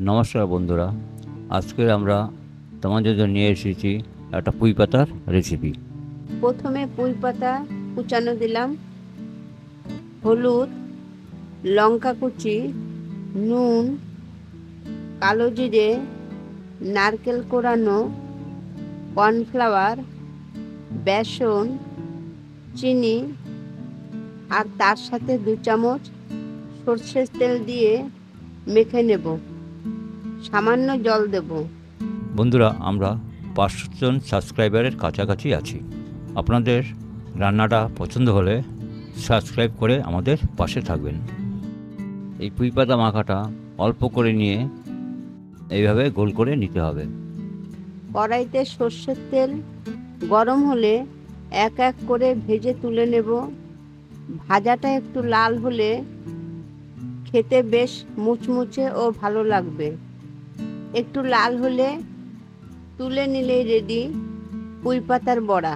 নমস্কার বন্ধুরা, আজকে আমরা তোমাদের জন্য নিয়ে এসেছি একটা পুঁই পাতার রেসিপি। প্রথমে পুঁই পাতা কুচানো দিলাম, হলুদ, লঙ্কা কুচি, নুন, কালো জিরে, নারকেল কোড়ানো, কর্নফ্লাওয়ার, বেসন, চিনি আর তার সাথে 2 চামচ সর্ষের তেল দিয়ে মেখে নেব। সামান্য জল দেব। বন্ধুরা, আমরা 500 জন সাবস্ক্রাইবারের কাছাকাছি আছি। আপনাদের রান্নাটা পছন্দ হলে সাবস্ক্রাইব করে আমাদের পাশে থাকবেন। এই পুঁই পাতা মাখাটা অল্প করে নিয়ে এইভাবে গোল করে নিতে হবে। কড়াইতে সর্ষের তেল গরম হলে এক এক করে ভেজে তুলে নেব। ভাজাটা একটু লাল হলে খেতে বেশ মুচমুচে ও ভালো লাগবে। একটু লাল হলে তুলে নিলেই রেডি পুঁই পাতার বড়া।